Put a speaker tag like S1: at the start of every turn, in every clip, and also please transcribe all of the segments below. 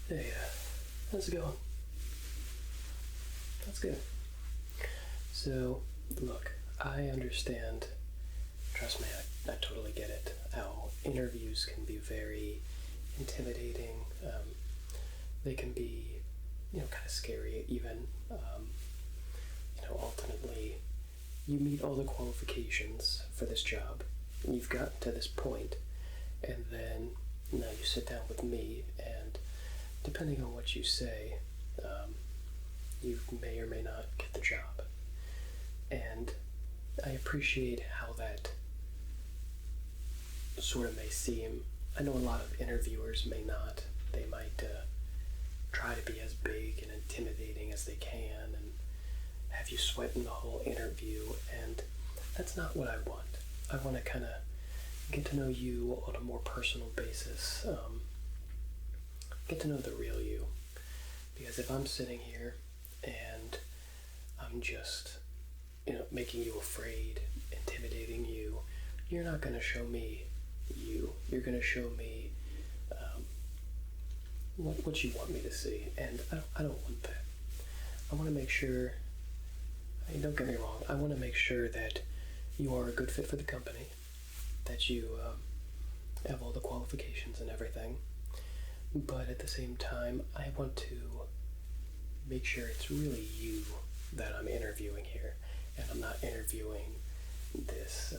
S1: Hey, how's it going? That's good. So, look, I understand. Trust me, I totally get it. How interviews can be very intimidating. They can be, kind of scary even. Ultimately, you meet all the qualifications for this job, and you've gotten to this point, and then now you sit down with me, and depending on what you say, you may or may not get the job. And I appreciate how that sort of may seem. I know a lot of interviewers may not. They might try to be as big and intimidating as they can and have you sweating the whole interview, and that's not what I want. I want to kind of get to know you on a more personal basis, get to know the real you. Because if I'm sitting here and I'm just, making you afraid, intimidating you, you're not going to show me you. You're going to show me what you want me to see, and I don't want that. I want to make sure, don't get me wrong, I want to make sure that you are a good fit for the company, that you have all the qualifications and everything, but at the same time, I want to make sure it's really you that I'm interviewing here, and I'm not interviewing this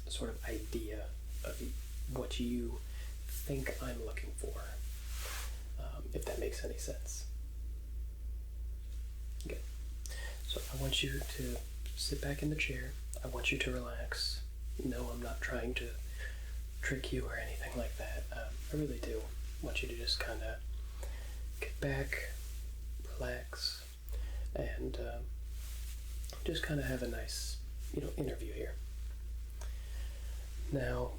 S1: sort of idea of what you think I'm looking for, if that makes any sense. Okay. So I want you to sit back in the chair. I want you to relax. No, I'm not trying to trick you or anything like that. I really do want you to just kind of get back, relax, and just kind of have a nice, interview here. Now,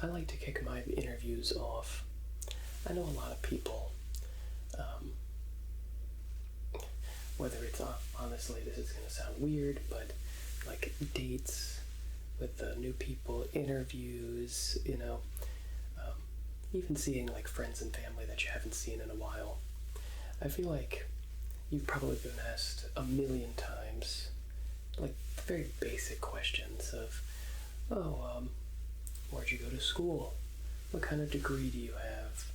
S1: I like to kick my interviews off. I know a lot of people, whether it's, honestly, this is going to sound weird, but like dates with new people, interviews, even seeing like friends and family that you haven't seen in a while. I feel like you've probably been asked a million times, like very basic questions of, where'd you go to school? What kind of degree do you have?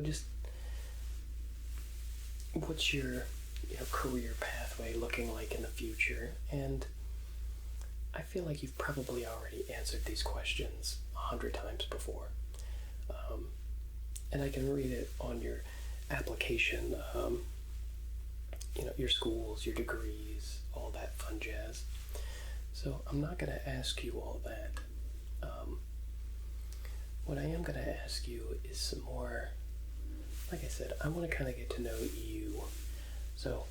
S1: Just what's your career pathway looking like in the future? And I feel like you've probably already answered these questions 100 times before. And I can read it on your application, your schools, your degrees, all that fun jazz. So I'm not going to ask you all that. What I am going to ask you is some more, like I said, I want to kind of get to know you. So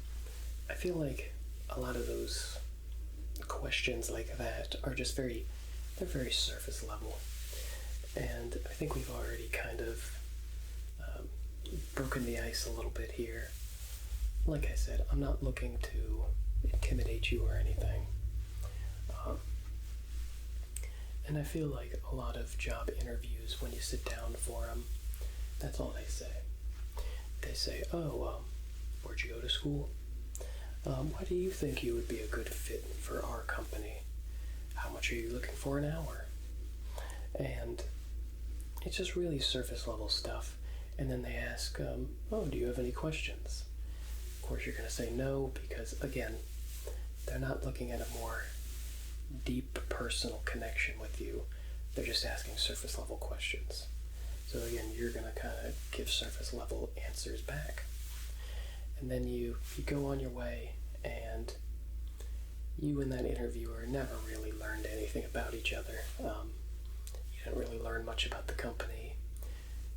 S1: I feel like a lot of those questions like that are just they're very surface level. And I think we've already kind of broken the ice a little bit here. Like I said, I'm not looking to intimidate you or anything. And I feel like a lot of job interviews, when you sit down for them, that's all they say. They say, where'd you go to school? Why do you think you would be a good fit for our company? How much are you looking for an hour? And it's just really surface level stuff. And then they ask, do you have any questions? Of course, you're going to say no, because again, they're not looking at a more deep personal connection with you. They're just asking surface level questions. So again, you're going to kind of give surface level answers back. And then you go on your way, and you and that interviewer never really learned anything about each other. You didn't really learn much about the company.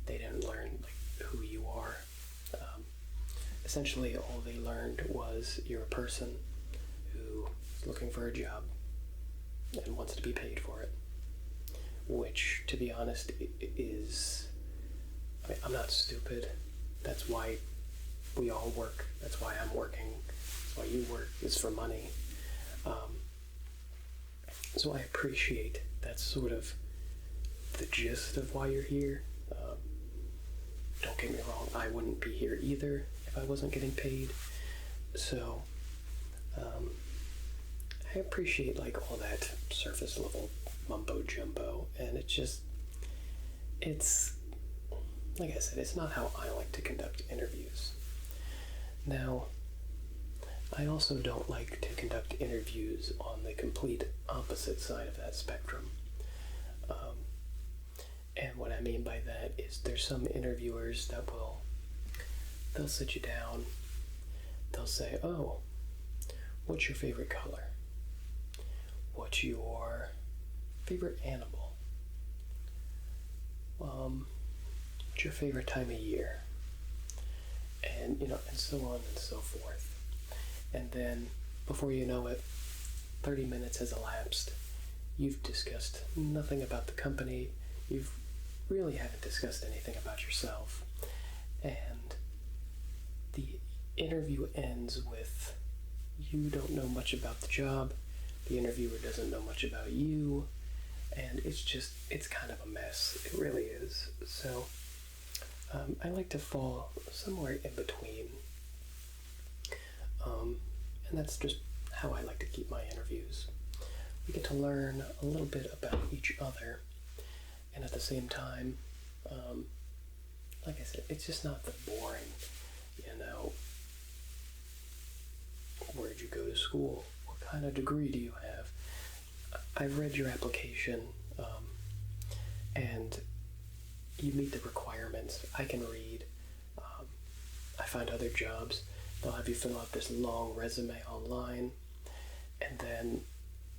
S1: They didn't learn who you are. Essentially, all they learned was you're a person who is looking for a job and wants to be paid for it. Which, to be honest, I'm not stupid. That's why we all work. That's why I'm working. That's why you work, is for money. So I appreciate that's sort of the gist of why you're here. Um, don't get me wrong, I wouldn't be here either if I wasn't getting paid. So um, I appreciate like all that surface level mumbo jumbo, and it's like I said, it's not how I like to conduct interviews. Now, I also don't like to conduct interviews on the complete opposite side of that spectrum. Um, and what I mean by that is there's some interviewers that they'll sit you down, they'll say, oh, what's your favorite color? What's your favorite animal? What's your favorite time of year? And, and so on and so forth. And then, before you know it, 30 minutes has elapsed. You've discussed nothing about the company. You really haven't discussed anything about yourself. And the interview ends with, you don't know much about the job. The interviewer doesn't know much about you. And it's kind of a mess. It really is. So, I like to fall somewhere in between. And that's just how I like to keep my interviews. We get to learn a little bit about each other, and at the same time, like I said, it's just not the boring, where'd you go to school? What kind of degree do you have? I've read your application, and you meet the requirements. I can read. I find other jobs. They'll have you fill out this long resume online, and then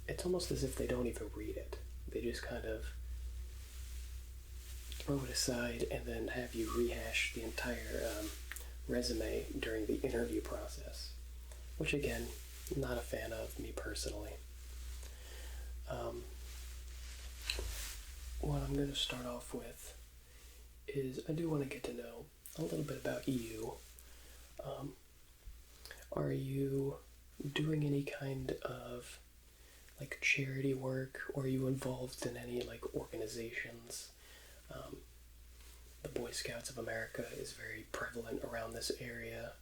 S1: it's almost as if they don't even read it. They just kind of throw it aside and then have you rehash the entire resume during the interview process, which again, not a fan of, me personally. What I'm going to start off with is I do want to get to know a little bit about you. Are you doing any kind of like charity work, or are you involved in any like organizations? The Boy Scouts of America is very prevalent around this area.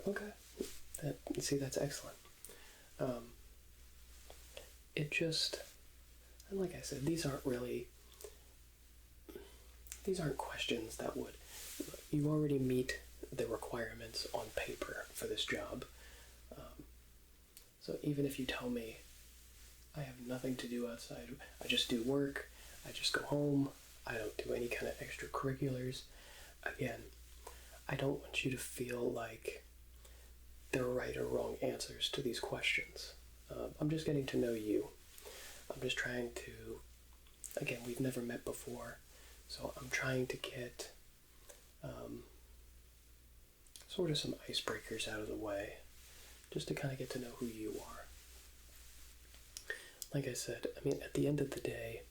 S1: Okay, that's excellent. And like I said, these aren't questions that you already meet the requirements on paper for this job. So even if you tell me I have nothing to do outside, I just do work, I just go home, I don't do any kind of extracurriculars, again, I don't want you to feel like there are right or wrong answers to these questions. I'm just getting to know you. I'm just trying to, again, we've never met before, so I'm trying to get sort of some icebreakers out of the way, just to kind of get to know who you are. Like I said, at the end of the day,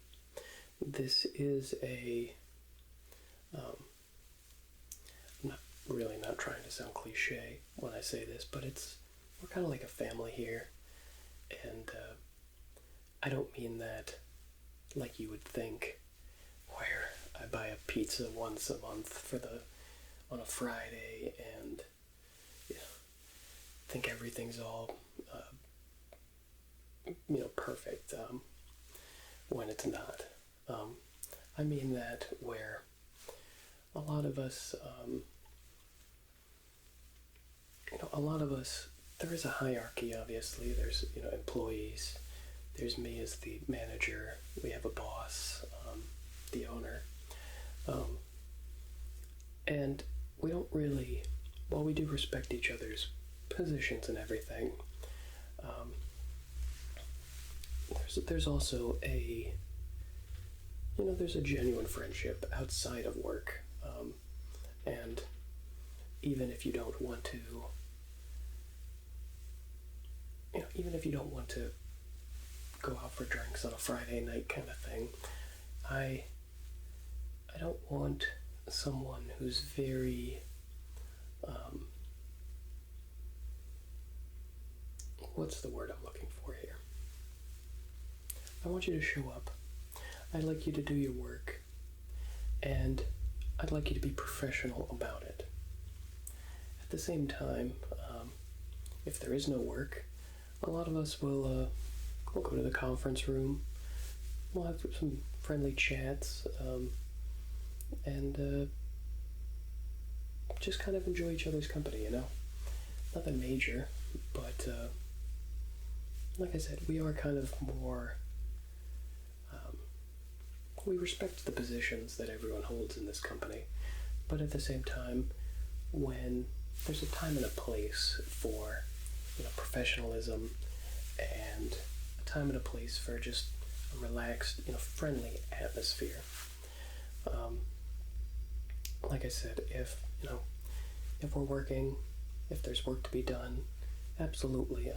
S1: this is I'm not trying to sound cliche when I say this, but we're kind of like a family here, and I don't mean that like you would think, where I buy a pizza once a month on a Friday, and think everything's all perfect, when it's not. I mean that where a lot of us, there is a hierarchy, obviously. There's, employees. There's me as the manager. We have a boss, the owner. And we don't really, while we do respect each other's positions and everything, there's also there's a genuine friendship outside of work. And even if you don't want to, go out for drinks on a Friday night kind of thing, I don't want someone who's very, what's the word I'm looking for here? I want you to show up I'd like you to do your work, and I'd like you to be professional about it. At the same time, if there is no work, a lot of us will go to the conference room. We'll have some friendly chats, and just kind of enjoy each other's company. Nothing major, but like I said, we are kind of more. We respect the positions that everyone holds in this company, but at the same time, when there's a time and a place for professionalism, and a time and a place for just a relaxed, friendly atmosphere. Like I said, if we're working, if there's work to be done, absolutely,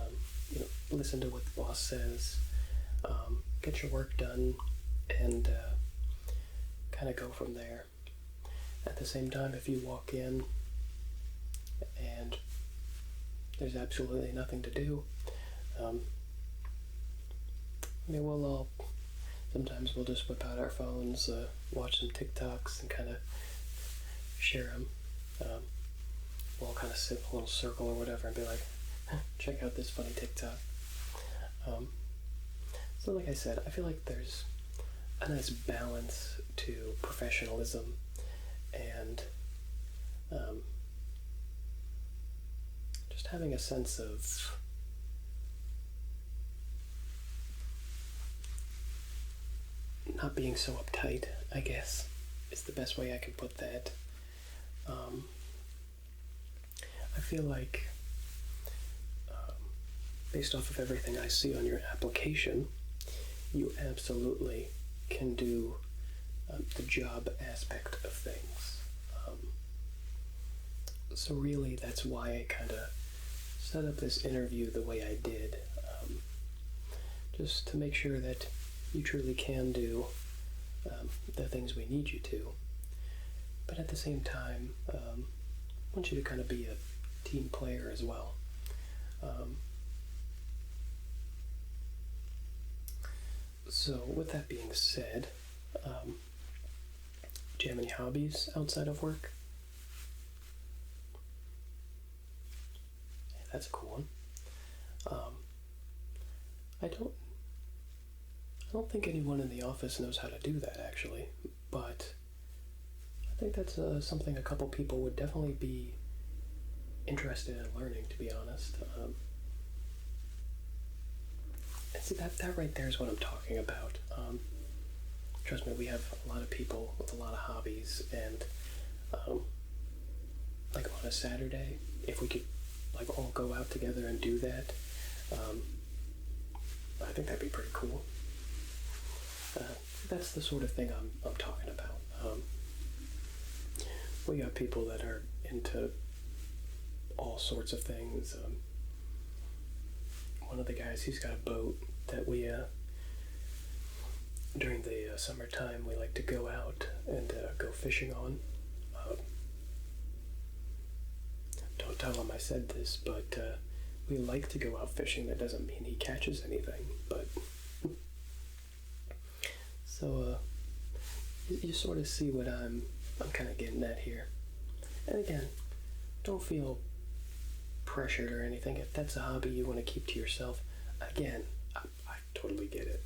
S1: listen to what the boss says, get your work done, and kind of go from there. At the same time, if you walk in and there's absolutely nothing to do, sometimes we'll just whip out our phones, watch some TikToks, and kind of share them. We'll kind of sit in a little circle or whatever and be like, check out this funny TikTok. So like I said, I feel like there's a nice balance to professionalism and just having a sense of not being so uptight, I guess, is the best way I can put that. I feel like, based off of everything I see on your application, you absolutely can do the job aspect of things. So really, that's why I kind of set up this interview the way I did, just to make sure that you truly can do the things we need you to. But at the same time, I want you to kind of be a team player as well. So with that being said, do you have any hobbies outside of work? Yeah, that's a cool one. I don't think anyone in the office knows how to do that, actually, but I think that's something a couple people would definitely be interested in learning, to be honest. And see, that right there is what I'm talking about. Trust me, we have a lot of people with a lot of hobbies, and like on a Saturday, if we could like all go out together and do that, I think that'd be pretty cool. That's the sort of thing I'm talking about. We got people that are into all sorts of things. One of the guys, he's got a boat that we, during the summertime, we like to go out and go fishing on. Don't tell him I said this, but we like to go out fishing. That doesn't mean he catches anything, but so you sort of see what I'm kind of getting at here. And again, don't feel pressured or anything. If that's a hobby you want to keep to yourself, again, I totally get it.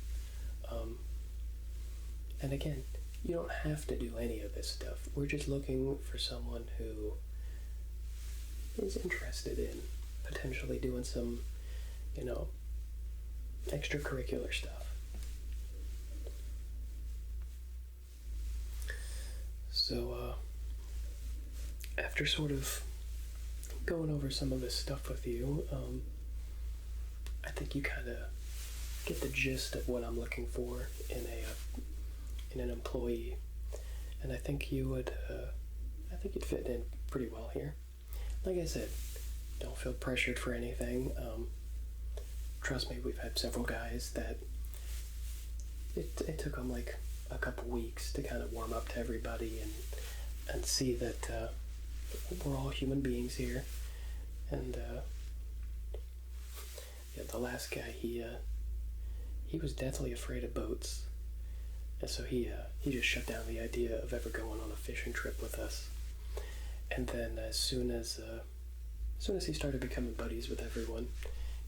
S1: And again, you don't have to do any of this stuff. We're just looking for someone who is interested in potentially doing some, extracurricular stuff. So, after sort of going over some of this stuff with you, I think you kind of get the gist of what I'm looking for in an employee, and I think you'd fit in pretty well here. Like I said, don't feel pressured for anything. Trust me, we've had several guys that it took them like a couple weeks to kind of warm up to everybody and see that we're all human beings here. And the last guy, he was deathly afraid of boats, And so he just shut down the idea of ever going on a fishing trip with us. And then as soon as he started becoming buddies with everyone,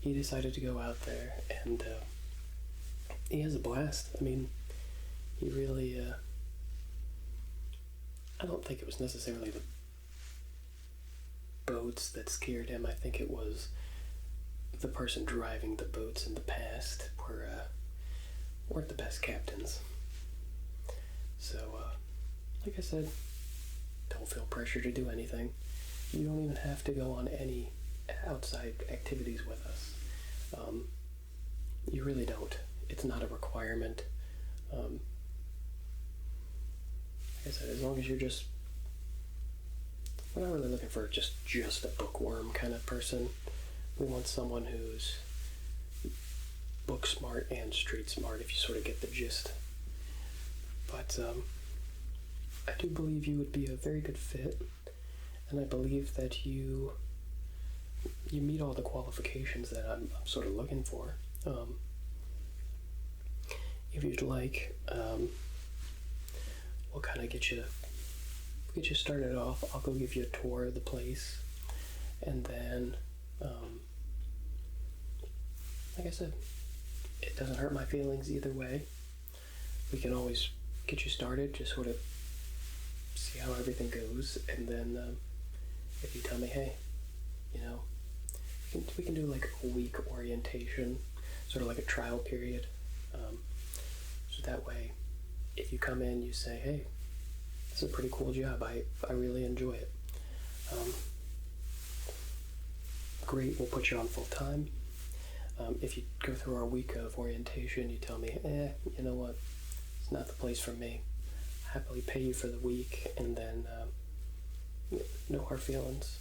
S1: he decided to go out there, and he has a blast. I mean, he really, I don't think it was necessarily the boats that scared him. I think it was the person driving the boats in the past weren't the best captains. So, like I said, don't feel pressure to do anything. You don't even have to go on any outside activities with us. You really don't. It's not a requirement. Like I said, as long as we're not really looking for just a bookworm kind of person. We want someone who's book smart and street smart, if you sort of get the gist. But I do believe you would be a very good fit, and I believe that you meet all the qualifications that I'm sort of looking for. If you'd like, we'll kind of get you started off. I'll go give you a tour of the place, and then, like I said, it doesn't hurt my feelings either way. We can always get you started, just sort of see how everything goes, and then if you tell me, hey, we can do like a week orientation, sort of like a trial period. So that way, if you come in, you say, hey, this is a pretty cool job. I really enjoy it. Great, we'll put you on full time. If you go through our week of orientation, you tell me, you know what, it's not the place for me. I'll happily pay you for the week, and then no hard feelings.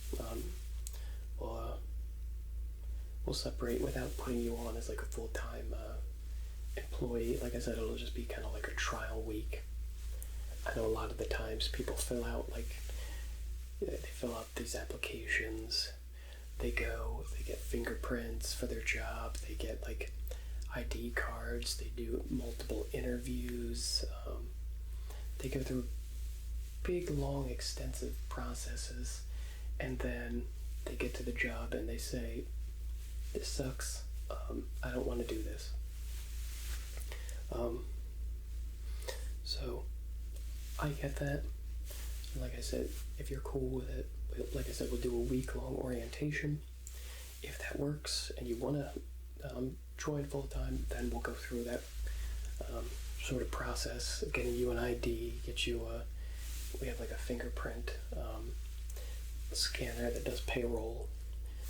S1: We'll separate without putting you on as like a full-time employee. Like I said, it'll just be kind of like a trial week. I know a lot of the times people fill out they fill out these applications. They get fingerprints for their job. They get like ID cards. They do multiple interviews. They go through big, long, extensive processes, and then they get to the job and they say, this sucks. I don't want to do this. So I get that. Like I said, if you're cool with it, like I said, we'll do a week-long orientation. If that works and you want to join full-time, then we'll go through that sort of process, getting you an ID, we have like a fingerprint scanner that does payroll.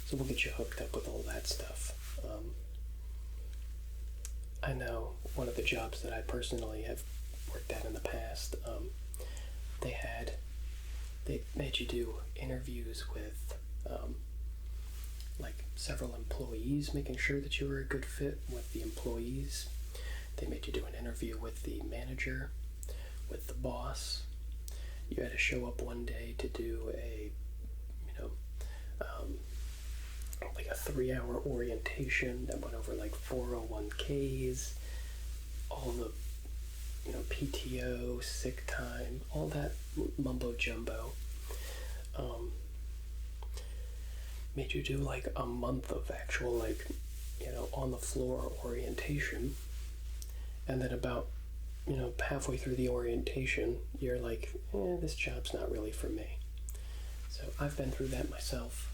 S1: So we'll get you hooked up with all that stuff. I know one of the jobs that I personally have worked at in the past, they made you do interviews with like several employees, making sure that you were a good fit with the employees. They made you do an interview with the manager, with the boss. You had to show up one day to do like a 3-hour orientation that went over like 401ks, all the PTO, sick time, all that mumbo jumbo. Made you do like a month of actual on the floor orientation, and then about halfway through the orientation you're like, this job's not really for me. So I've been through that myself,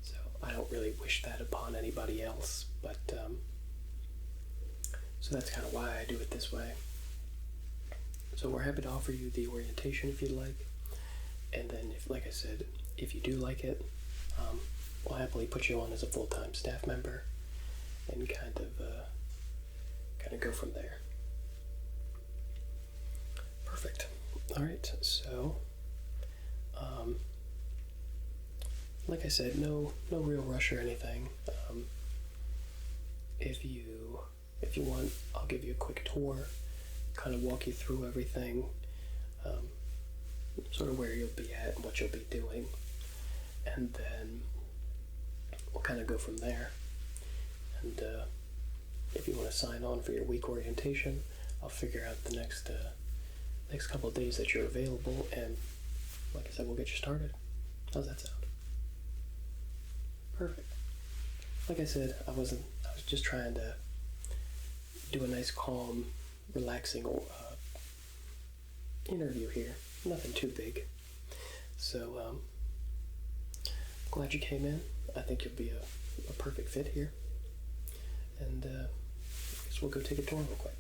S1: so I don't really wish that upon anybody else, but so that's kind of why I do it this way. So we're happy to offer you the orientation if you'd like, and then like I said, if you do like it, we'll happily put you on as a full-time staff member and kind of go from there. Perfect. All right. So, like I said, no real rush or anything. If you want, I'll give you a quick tour, kind of walk you through everything, sort of where you'll be at and what you'll be doing, and then we'll kind of go from there. And if you want to sign on for your week orientation, I'll figure out the next couple of days that you're available, and like I said, we'll get you started. How's that sound? Perfect. Like I said, I was just trying to do a nice, calm, relaxing interview here. Nothing too big. So, glad you came in. I think you'll be a perfect fit here. And I guess we'll go take a tour real quick.